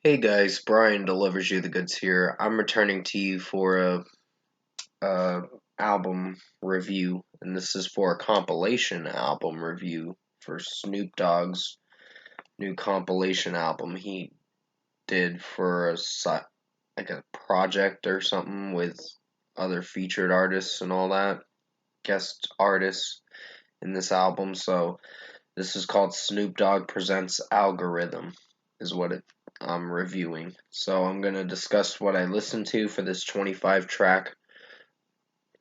Hey guys, Brian delivers you the goods here. I'm returning to you for a album review, and this is for a compilation album review for Snoop Dogg's new compilation album he did for like a project or something with other featured artists and all that, guest artists in this album. So this is called Snoop Dogg Presents Algorithm, is what I'm reviewing. So I'm going to discuss what I listened to for this 25 track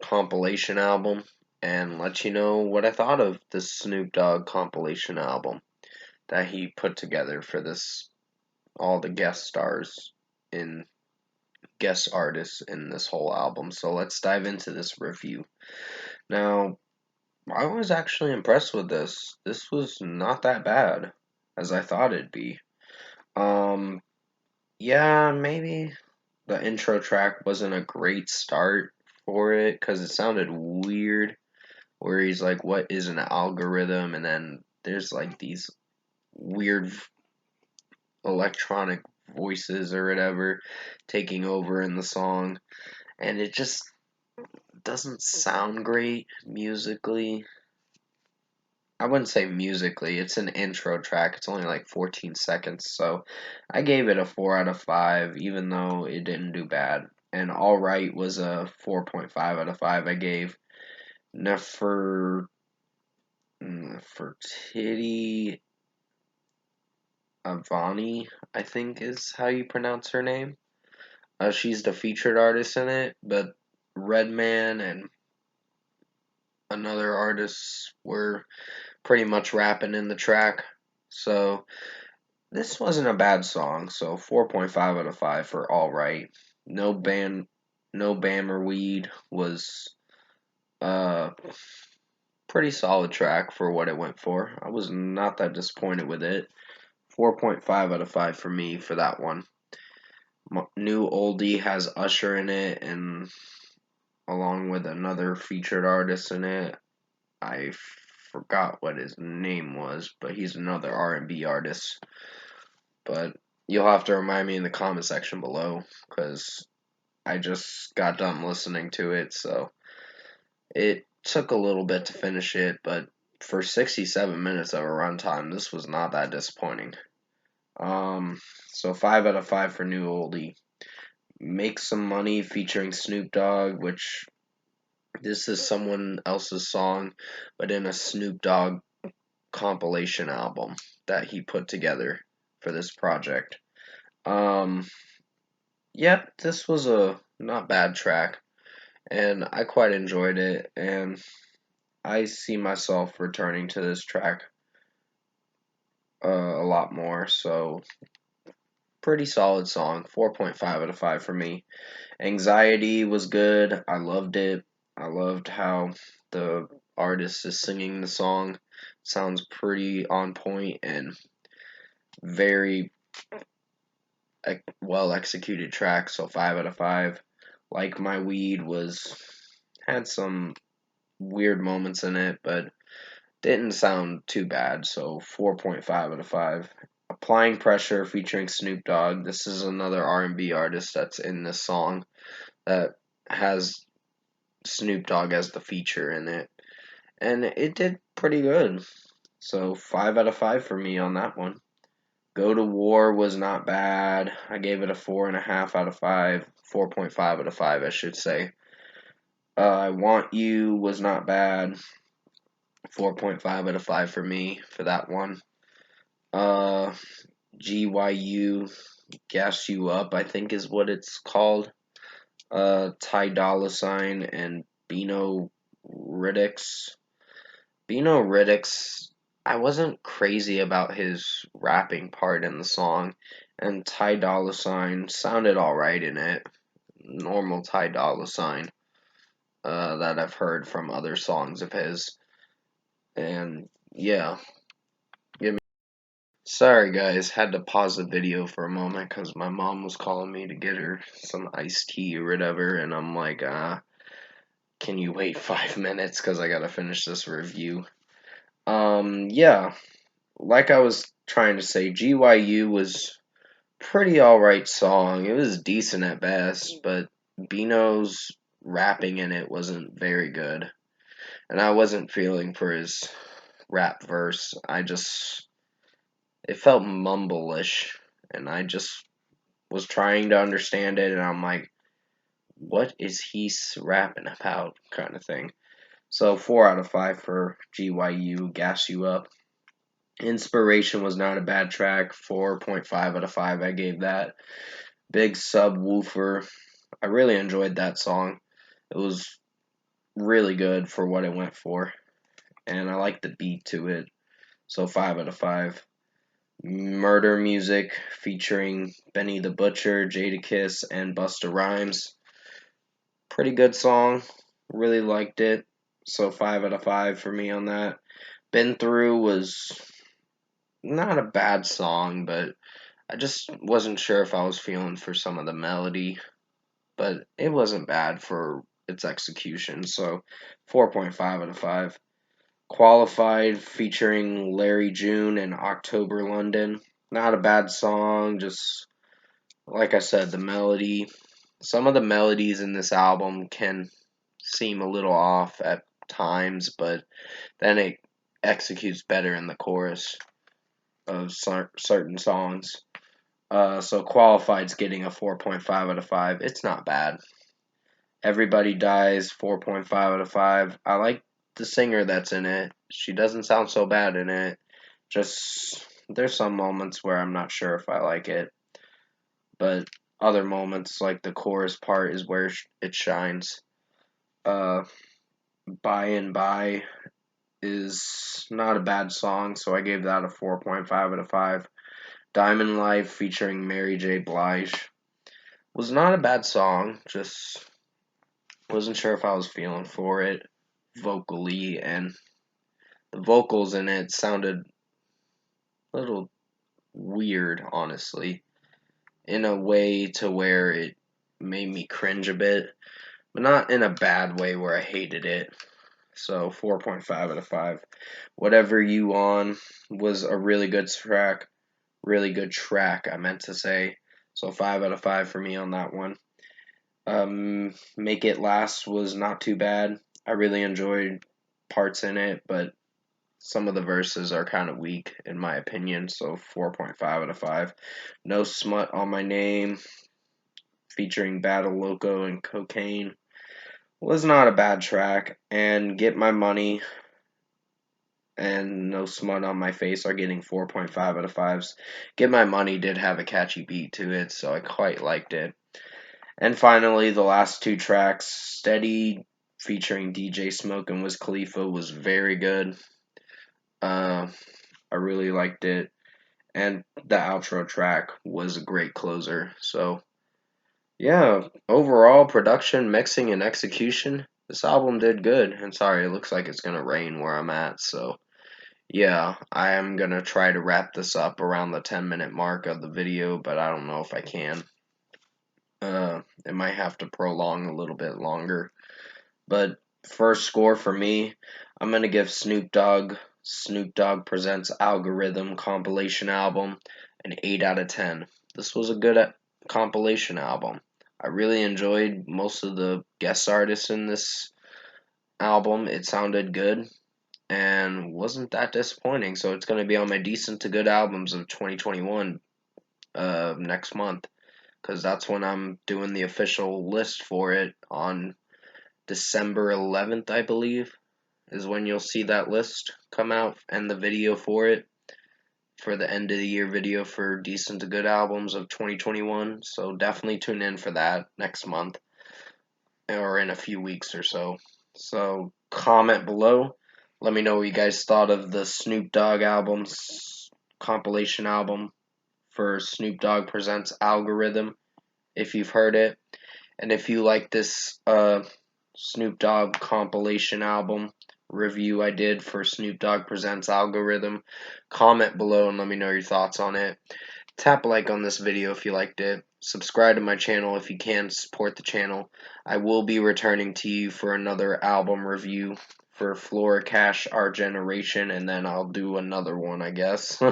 compilation album and let you know what I thought of this Snoop Dogg compilation album that he put together for this, all the in guest artists in this whole album. So let's dive into this review. Now, I was actually impressed with this. This was not that bad as I thought it'd be. Um, yeah, maybe the intro track wasn't a great start for it because it sounded weird. Where he's like, "What is an algorithm?" And then there's like these weird electronic voices or whatever taking over in the song, and it just doesn't sound great musically. I wouldn't say musically, it's an intro track. It's only like 14 seconds, so I gave it a 4 out of 5, even though it didn't do bad. And Alright was a 4.5 out of 5 I gave. Nefertiti Avani, I think is how you pronounce her name. She's the featured artist in it, but Redman and another artist were pretty much rapping in the track. So this wasn't a bad song, so 4.5 out of 5 for Alright. No ban No Bammer Weed was a pretty solid track for what it went for. I was not that disappointed with it. 4.5 out of 5 for me for that one. New Oldie has Usher in it, and along with another featured artist in it. I forgot what his name was, but he's another R&B artist. But you'll have to remind me in the comment section below because I just got done listening to it, so it took a little bit to finish it, but for 67 minutes of a runtime, this was not that disappointing. So 5 out of 5 for New Oldie. Make Some Money featuring Snoop Dogg, which this is someone else's song, but in a Snoop Dogg compilation album that he put together for this project. Um, yeah, this was a not bad track, and I quite enjoyed it, and I see myself returning to this track a lot more, so pretty solid song. 4.5 out of 5 for me. Anxiety was good. I loved it. I loved how the artist is singing the song. Sounds pretty on point and very well executed track, so 5 out of 5. Like My Weed was had some weird moments in it, but didn't sound too bad, so 4.5 out of 5. Applying Pressure featuring Snoop Dogg. This is another R&B artist that's in this song that has Snoop Dogg as the feature in it. And it did pretty good. So 5 out of 5 for me on that one. Go to War was not bad. I gave it a 4.5 out of 5. 4.5 out of 5, I should say. I Want You was not bad. 4.5 out of 5 for me for that one. Uh, GYU, Gas You Up, I think is what it's called. Ty Dolla Sign and Bino Riddix. Bino Riddix, I wasn't crazy about his rapping part in the song, and Ty Dolla Sign sounded alright in it. Normal Ty Dolla Sign that I've heard from other songs of his. And yeah, give me. Sorry guys, had to pause the video for a moment because my mom was calling me to get her some iced tea or whatever, and I'm like, can you wait 5 minutes because I gotta finish this review. Yeah, like I was trying to say, GYU was pretty alright song. It was decent at best, but Bino's rapping in it wasn't very good. And I wasn't feeling for his rap verse. It felt mumble-ish, and I just was trying to understand it, and I'm like, what is he rapping about, kind of thing. So 4 out of 5 for GYU, Gas You Up. Inspiration was not a bad track, 4.5 out of 5 I gave that. Big Subwoofer, I really enjoyed that song. It was really good for what it went for, and I like the beat to it, so 5 out of 5. Murder Music featuring Benny the Butcher, Jadakiss, and Busta Rhymes. Pretty good song. Really liked it. So 5 out of 5 for me on that. Been Through was not a bad song, but I just wasn't sure if I was feeling for some of the melody. But it wasn't bad for its execution. So 4.5 out of 5. Qualified featuring Larry June and October London. Not a bad song, just like I said, the melody. Some of the melodies in this album can seem a little off at times, but then it executes better in the chorus of certain songs. So Qualified's getting a 4.5 out of 5. It's not bad. Everybody Dies, 4.5 out of 5. I like the singer that's in it. She doesn't sound so bad in it. Just, there's some moments where I'm not sure if I like it. But other moments, like the chorus part, is where it shines. Uh, By and By is not a bad song, so I gave that a 4.5 out of 5. Diamond Life featuring Mary J. Blige was not a bad song, just wasn't sure if I was feeling for it vocally, and the vocals in it sounded a little weird, honestly, in a way to where it made me cringe a bit, but not in a bad way where I hated it. So 4.5 out of 5. Whatever You On was a really good track. Really good track, I meant to say. So 5 out of 5 for me on that one. Make It Last was not too bad. I really enjoyed parts in it, but some of the verses are kind of weak, in my opinion. So 4.5 out of 5. No Smut on My Name, featuring Battle Loco and Cocaine, was not a bad track. And Get My Money and No Smut on My Face are getting 4.5 out of 5s. Get My Money did have a catchy beat to it, so I quite liked it. And finally, the last two tracks, Steady featuring DJ Smoke and Wiz Khalifa was very good. I really liked it. And the outro track was a great closer. So, yeah, overall production, mixing, and execution, this album did good. And sorry, it looks like it's going to rain where I'm at, so yeah, I am going to try to wrap this up around the 10-minute mark of the video, but I don't know if I can. It might have to prolong a little bit longer. But first score for me, I'm going to give Snoop Dogg Presents Algorithm compilation album an 8 out of 10. This was a good compilation album. I really enjoyed most of the guest artists in this album. It sounded good and wasn't that disappointing. So it's going to be on my decent to good albums of 2021 next month, because that's when I'm doing the official list for it on December 11th, I believe, is when you'll see that list come out and the video for it, for the end of the year video for decent to good albums of 2021. So definitely tune in for that next month or in a few weeks or so. So comment below. Let me know what you guys thought of the Snoop Dogg album's compilation album for Snoop Dogg Presents Algorithm, if you've heard it. And if you like this Snoop Dogg compilation album review I did for Snoop Dogg Presents Algorithm, comment below and let me know your thoughts on it. Tap like on this video if you liked it. Subscribe to my channel if you can, support the channel. I will be returning to you for another album review for Flora Cash Our Generation, and then I'll do another one, I guess,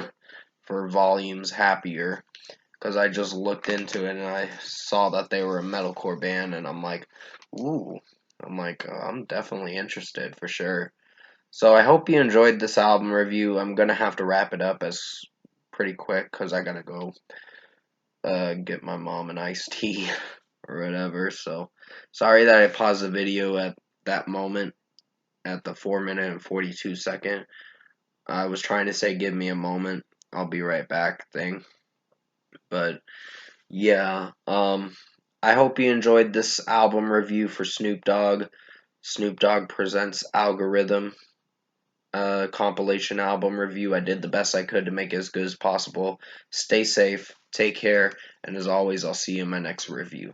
for Volumes Happier, because I just looked into it and I saw that they were a metalcore band, and I'm like, ooh, I'm definitely interested for sure. So I hope you enjoyed this album review. I'm gonna have to wrap it up as pretty quick because I gotta go get my mom an iced tea or whatever. So sorry that I paused the video at that moment at the 4 minute and 42 second. I was trying to say give me a moment. I'll be right back thing. But yeah, I hope you enjoyed this album review for Snoop Dogg. Snoop Dogg presents Algorithm compilation album review. I did the best I could to make it as good as possible. Stay safe, take care, and as always, I'll see you in my next review.